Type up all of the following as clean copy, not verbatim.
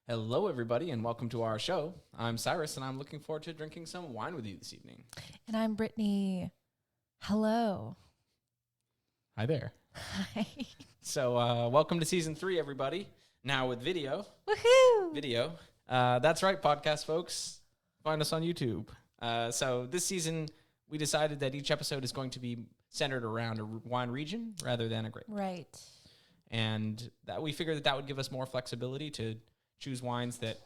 Hello, everybody, and welcome to our show. I'm Cyrus, and I'm looking forward to drinking some wine with you this evening. And I'm Brittany. Hello. Hi there. Hi. So, welcome to season 3, everybody. Now with video. Woohoo! Video. That's right, podcast folks. Find us on YouTube. So this season, we decided that each episode is going to be centered around a wine region rather than a grape. Right. And that we figured that would give us more flexibility to choose wines that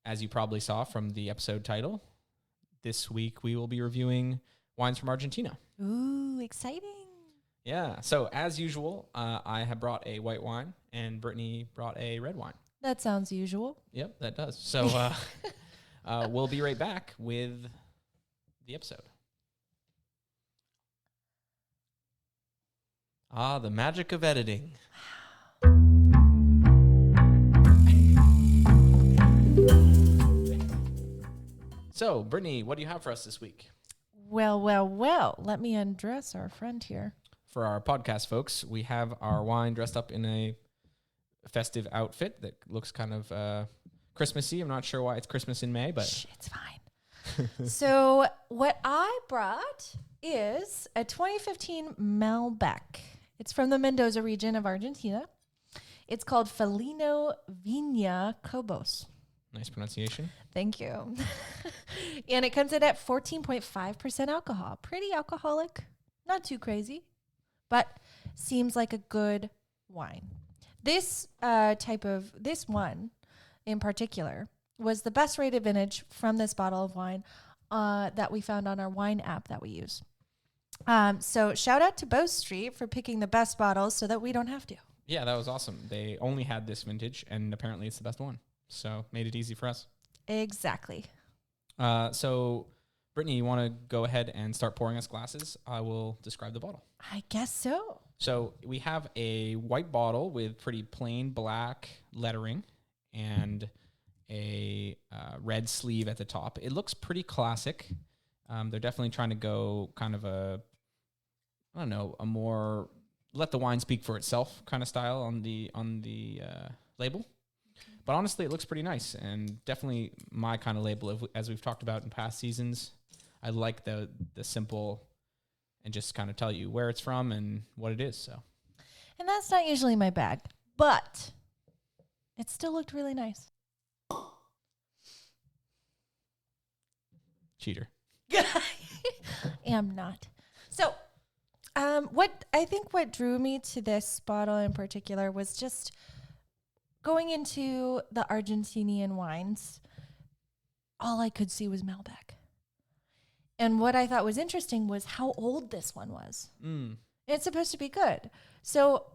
as you probably saw from the episode title, this week we will be reviewing wines from Argentina. Ooh, exciting. Yeah. So as usual, I have brought a white wine and Brittany brought a red wine. That sounds usual. Yep, that does. So we'll be right back with the episode. Ah, the magic of editing. So, Brittany, what do you have for us this week? Well. Let me undress our friend here. For our podcast folks, we have our wine dressed up in a festive outfit that looks kind of Christmassy. I'm not sure why it's Christmas in May, but Shh, it's fine. So what I brought is a 2015 Malbec. It's from the Mendoza region of Argentina. It's called Felino Viña Cobos. nice pronunciation. Thank you. And it comes in at 14.5% alcohol. Pretty alcoholic. Not too crazy, but seems like a good wine. This this one in particular was the best rated vintage from this bottle of wine that we found on our wine app that we use. So shout out to Bow Street for picking the best bottles so that we don't have to. Yeah, that was awesome. They only had this vintage, and apparently it's the best one. So made it easy for us. Exactly. So, Brittany, you want to go ahead and start pouring us glasses? I will describe the bottle. I guess so. So we have a white bottle with pretty plain black lettering and a red sleeve at the top. It looks pretty classic. They're definitely trying to go kind of a more let the wine speak for itself kind of style on the label. But honestly, it looks pretty nice and definitely my kind of label. As we've talked about in past seasons, I like the simple and just kind of tell you where it's from and what it is. So, And that's not usually my bag, but it still looked really nice. cheater. Am not. So, what drew me to this bottle in particular was just going into the Argentinian wines. All I could see was Malbec. And what I thought was interesting was how old this one was. It's supposed to be good. So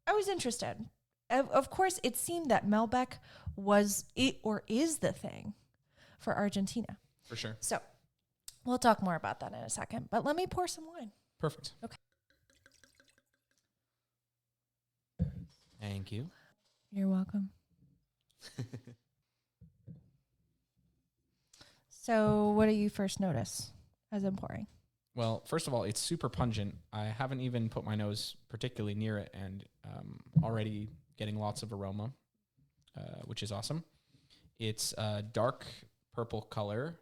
I was interested. Of course, it seemed that Malbec was it or is the thing for Argentina. For sure. So we'll talk more about that in a second. But let me pour some wine. Perfect. Okay. Thank you. You're welcome. So what do you first notice as I'm pouring? Well, first of all, it's super pungent. I haven't even put my nose particularly near it, and already getting lots of aroma, which is awesome. It's a dark purple color.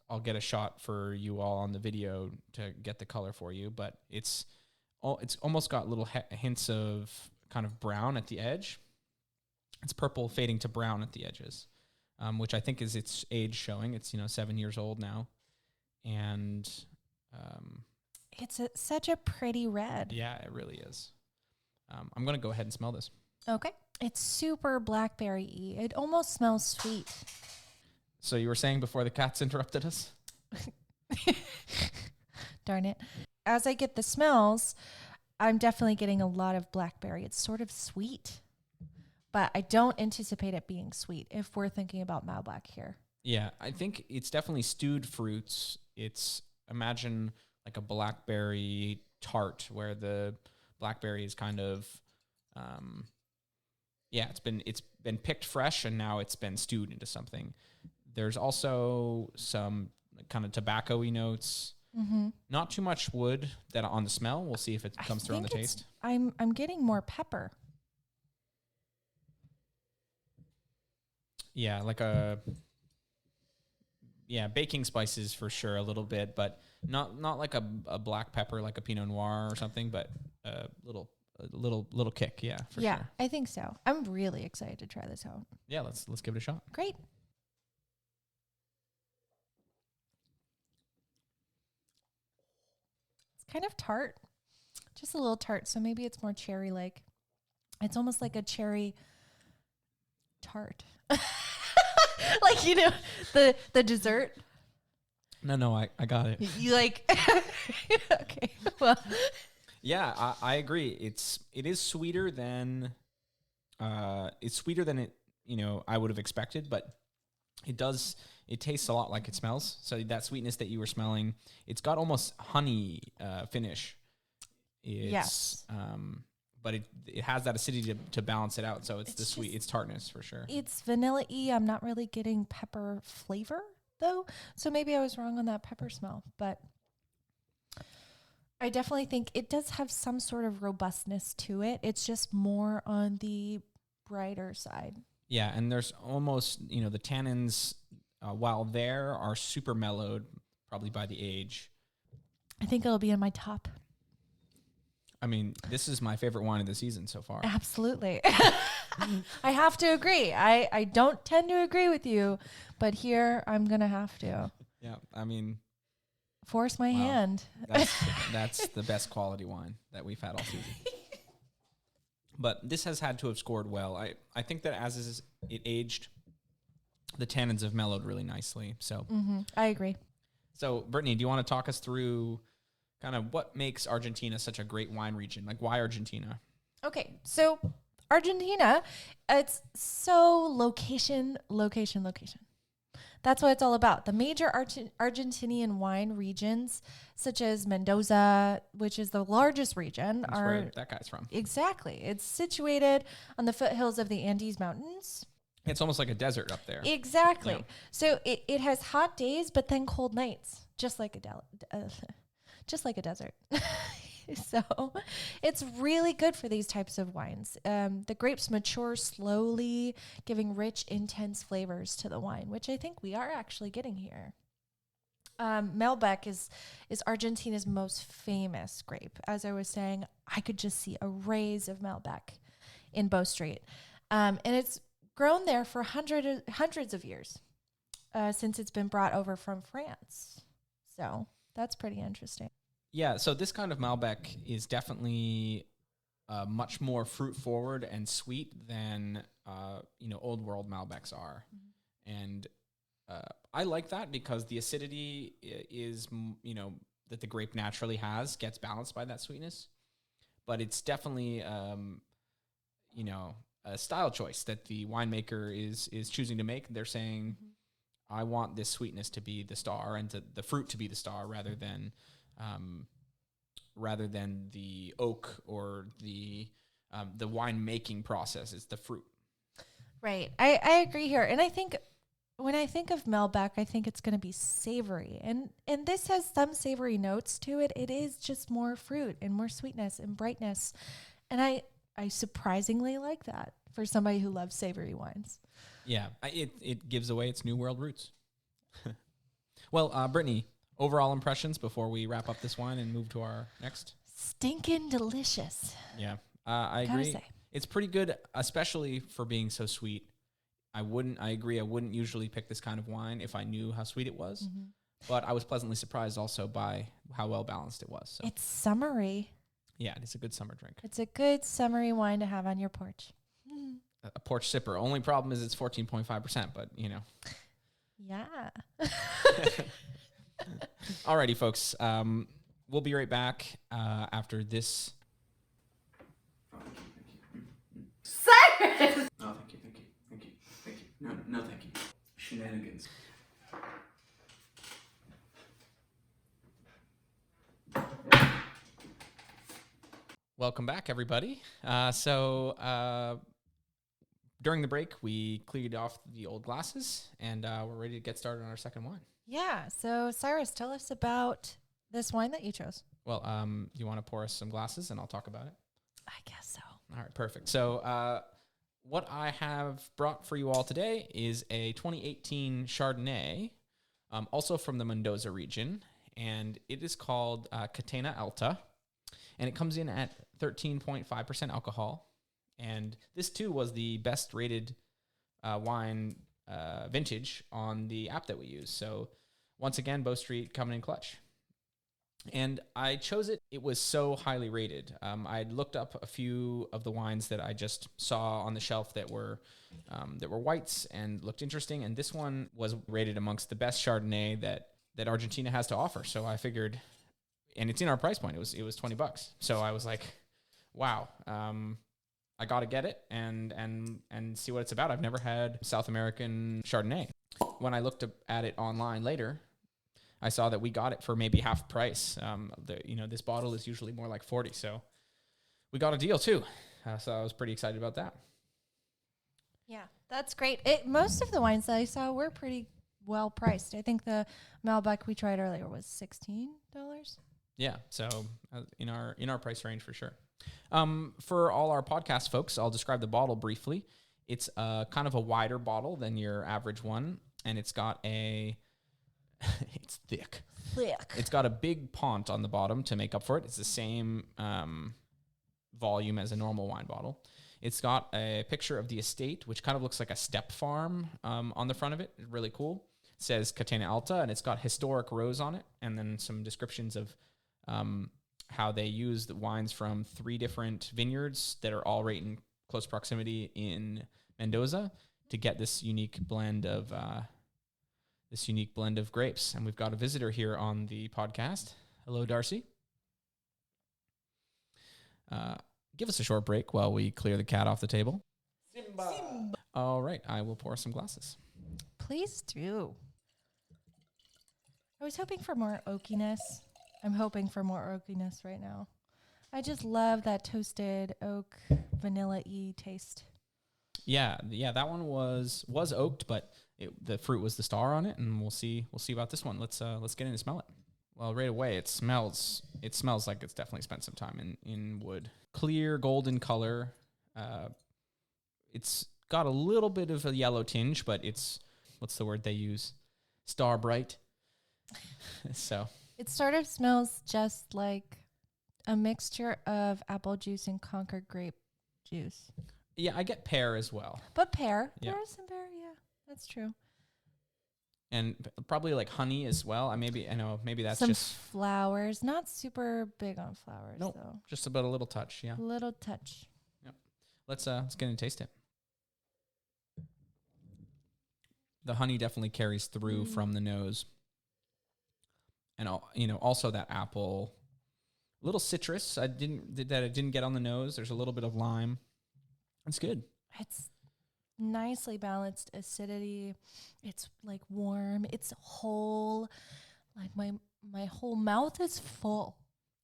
I'll get a shot for you all on the video to get the color for you, but it's almost got little hints of kind of brown at the edge. It's purple fading to brown at the edges, which I think is its age showing. It's 7 years old now, and It's such a pretty red. yeah, it really is. I'm gonna go ahead and smell this. Okay. It's super blackberry-y. It almost smells sweet. So you were saying before the cats interrupted us? Darn it. As I get the smells, I'm definitely getting a lot of blackberry. It's sort of sweet, but I don't anticipate it being sweet if we're thinking about Malbec here. Yeah, I think it's definitely stewed fruits. Imagine like a blackberry tart where the blackberry is kind of, it's been picked fresh and now it's been stewed into something. There's also some kind of tobacco-y notes. Not too much wood that on the smell. We'll see if it comes through on the taste. I'm getting more pepper. Yeah, baking spices for sure a little bit, but not like a black pepper like a Pinot Noir or something, but a little kick. Yeah, for sure. I think so. I'm really excited to try this out. Yeah, let's give it a shot. Great. It's kind of tart, just a little tart. So maybe it's more cherry-like. It's almost like a cherry tart. Like, the dessert. No, I got it. You like, okay. Well, yeah, I agree. It is sweeter than, it, I would have expected, but it tastes a lot like it smells. So that sweetness that you were smelling, it's got almost honey, finish. Yes. But it has that acidity to balance it out. So it's tartness for sure. It's vanilla-y. I'm not really getting pepper flavor though. So maybe I was wrong on that pepper smell, but I definitely think it does have some sort of robustness to it. It's just more on the brighter side. Yeah. And there's almost, the tannins, while there are super mellowed probably by the age. I think it'll be in my top. I mean, this is my favorite wine of the season so far. Absolutely. I have to agree. I don't tend to agree with you, but here I'm going to have to. Yeah, I mean... Force my hand. That's the best quality wine that we've had all season. But this has had to have scored well. I think that as is it aged, the tannins have mellowed really nicely. So I agree. So, Brittany, do you want to talk us through kind of what makes Argentina such a great wine region? Like, why Argentina? Okay, so Argentina, it's so location. That's what it's all about. The major Argentinian wine regions, such as Mendoza, which is the largest region, That's where that guy's from. Exactly. It's situated on the foothills of the Andes Mountains. It's almost like a desert up there. Exactly. Yeah. So it has hot days, but then cold nights, just like a desert. So it's really good for these types of wines. The grapes mature slowly, giving rich, intense flavors to the wine, which I think we are actually getting here. Malbec is Argentina's most famous grape. As I was saying, I could just see arrays of Malbec in Bow Street. And it's grown there for hundreds of years since it's been brought over from France. So that's pretty interesting. Yeah, so this kind of Malbec is definitely much more fruit forward and sweet than old world Malbecs are, and I like that because the acidity is that the grape naturally has gets balanced by that sweetness, but it's definitely a style choice that the winemaker is choosing to make. They're saying, I want this sweetness to be the star and the fruit to be the star rather than the oak or the wine making process. It's the fruit. Right. I agree here. And I think when I think of Malbec, I think it's going to be savory. And this has some savory notes to it. It is just more fruit and more sweetness and brightness. And I surprisingly like that for somebody who loves savory wines. Yeah. It gives away its New World roots. Well, Brittany, overall impressions before we wrap up this wine and move to our next? Stinking delicious. Yeah, I agree. It's pretty good, especially for being so sweet. I agree. I wouldn't usually pick this kind of wine if I knew how sweet it was, but I was pleasantly surprised also by how well balanced it was. So. It's summery. Yeah, it's a good summer drink. It's a good summery wine to have on your porch. A porch sipper. Only problem is it's 14.5%, but Yeah. Alrighty, folks. We'll be right back after this. Cyrus! Oh, thank you. No, thank you. Shenanigans. Welcome back, everybody. So during the break, we cleared off the old glasses, and we're ready to get started on our second wine. Yeah. So, Cyrus, tell us about this wine that you chose? Well, you want to pour us some glasses and I'll talk about it? I guess so. All right, perfect. So what I have brought for you all today is a 2018 Chardonnay, also from the Mendoza region, and it is called Catena Alta, and it comes in at 13.5% alcohol. And this, too, was the best rated wine vintage on the app that we use. So once again, Bow Street coming in clutch. And I chose it. It was so highly rated. I looked up a few of the wines that I just saw on the shelf that were whites and looked interesting. And this one was rated amongst the best Chardonnay that Argentina has to offer. So I figured, and it's in our price point. It was $20. So I was like, wow, I got to get it and see what it's about. I've never had South American Chardonnay. When I looked at it online later, I saw that we got it for maybe half price. This bottle is usually more like 40, so we got a deal too. So I was pretty excited about that. Yeah, that's great. Most of the wines that I saw were pretty well priced. I think the Malbec we tried earlier was $16. Yeah, so in our price range for sure. For all our podcast folks, I'll describe the bottle briefly. It's kind of a wider bottle than your average one, and it's got it's thick. It's got a big pont on the bottom to make up for it. It's the same volume as a normal wine bottle. It's got a picture of the estate, which kind of looks like a step farm on the front of it. It's really cool. It says Catena Alta, and it's got historic rows on it, and then some descriptions of how they use the wines from 3 different vineyards that are all right in close proximity in Mendoza to get this unique blend of grapes. And we've got a visitor here on the podcast. Hello, Darcy. Give us a short break while we clear the cat off the table. Simba. All right, I will pour some glasses. Please do. I was hoping for more oakiness. I'm hoping for more oakiness right now. I just love that toasted oak vanilla-y taste. Yeah, that one was oaked, but the fruit was the star on it, and we'll see about this one. Let's get in and smell it. Well, right away it smells like it's definitely spent some time in wood. Clear golden color. It's got a little bit of a yellow tinge, but it's, what's the word they use? Star bright. So it sort of smells just like a mixture of apple juice and Concord grape juice. Yeah, I get pear as well. But pear. Yeah. There is some pear, yeah. That's true. And probably like honey as well. Maybe that's some just flowers. Not super big on flowers, nope, though. Just about a little touch, yeah. A little touch. Yep. Let's get and taste it. The honey definitely carries through from the nose. And also that apple, little citrus. I didn't get on the nose. There's a little bit of lime. It's good. It's nicely balanced acidity. It's like warm. It's whole. Like my whole mouth is full.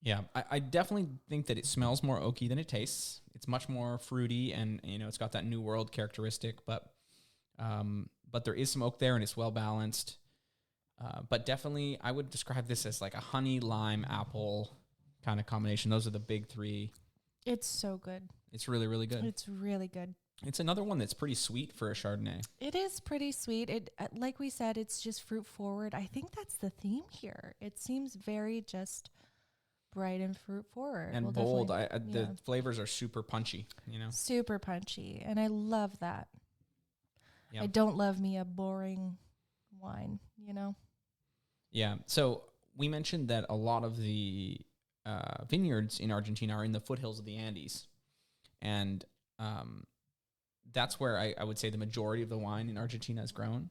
Yeah, I definitely think that it smells more oaky than it tastes. It's much more fruity, and it's got that New World characteristic. But there is some oak there, and it's well balanced. But definitely, I would describe this as like a honey, lime, apple kind of combination. Those are the big 3. It's so good. It's really, really good. It's really good. It's another one that's pretty sweet for a Chardonnay. It is pretty sweet. It, like we said, it's just fruit forward. I think that's the theme here. It seems very just bright and fruit forward. And bold. The flavors are super punchy, Super punchy. And I love that. Yep. I don't love me a boring wine, Yeah. So we mentioned that a lot of the vineyards in Argentina are in the foothills of the Andes. And that's where I would say the majority of the wine in Argentina is grown.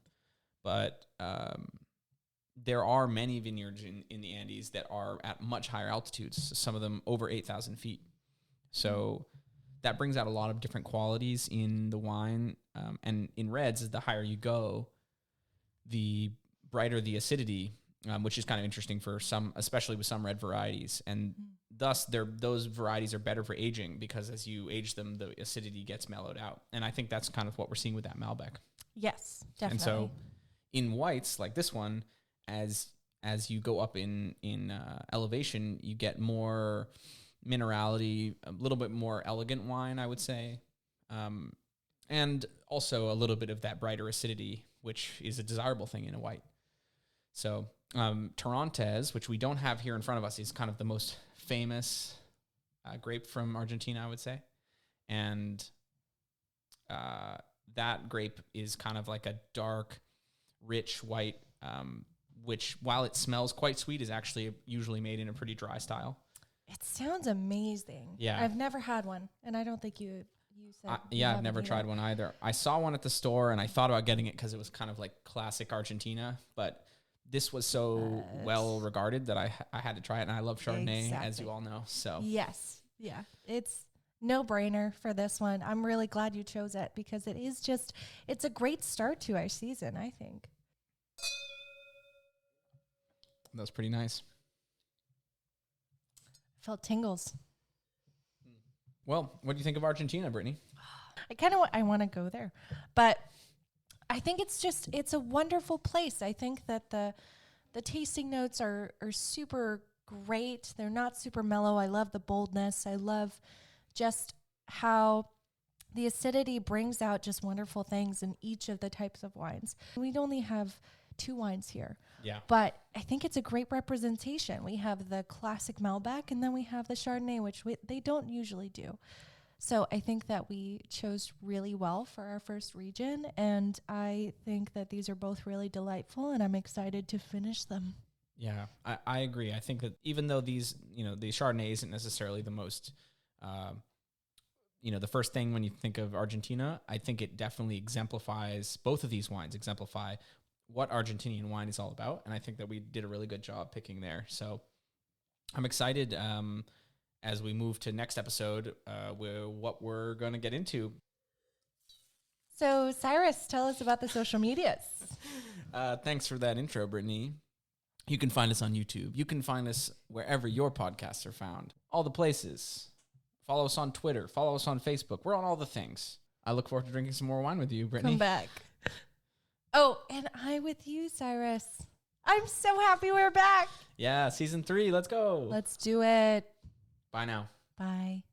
But there are many vineyards in the Andes that are at much higher altitudes, some of them over 8,000 feet. So that brings out a lot of different qualities in the wine. And in reds, the higher you go, the brighter the acidity, which is kind of interesting for some, especially with some red varieties. And thus, those varieties are better for aging because as you age them, the acidity gets mellowed out. And I think that's kind of what we're seeing with that Malbec. Yes, definitely. And so in whites like this one, as as you go up in elevation, you get more minerality, a little bit more elegant wine, I would say, and also a little bit of that brighter acidity, which is a desirable thing in a white. So Torrontés, which we don't have here in front of us, is kind of the most famous grape from Argentina, I would say. And that grape is kind of like a dark, rich white, which, while it smells quite sweet, is actually usually made in a pretty dry style. It sounds amazing. Yeah. I've never had one, and I don't think you said. I've never tried one either. I saw one at the store, and I thought about getting it because it was kind of like classic Argentina, but this was so well regarded that I had to try it, and I love Chardonnay, as you all know. So yes, yeah, it's no brainer for this one. I'm really glad you chose it because it's a great start to our season, I think. That was pretty nice. Felt tingles. Well, what do you think of Argentina, Brittany? I want to go there, but I think it's a wonderful place. I think that the tasting notes are super great. They're not super mellow. I love the boldness. I love just how the acidity brings out just wonderful things in each of the types of wines. We only have 2 wines here. Yeah. But I think it's a great representation. We have the classic Malbec, and then we have the Chardonnay, which they don't usually do. So I think that we chose really well for our first region, and I think that these are both really delightful, and I'm excited to finish them. Yeah, I agree. I think that even though the Chardonnay isn't necessarily the most, the first thing when you think of Argentina, I think it definitely exemplifies, both of these wines exemplify what Argentinian wine is all about. And I think that we did a really good job picking there. So I'm excited as we move to next episode, what we're going to get into. So Cyrus, tell us about the social medias. Thanks for that intro, Brittany. You can find us on YouTube. You can find us wherever your podcasts are found. All the places. Follow us on Twitter. Follow us on Facebook. We're on all the things. I look forward to drinking some more wine with you, Brittany. Come back. Oh, and I with you, Cyrus. I'm so happy we're back. Yeah, season 3. Let's go. Let's do it. Bye now. Bye.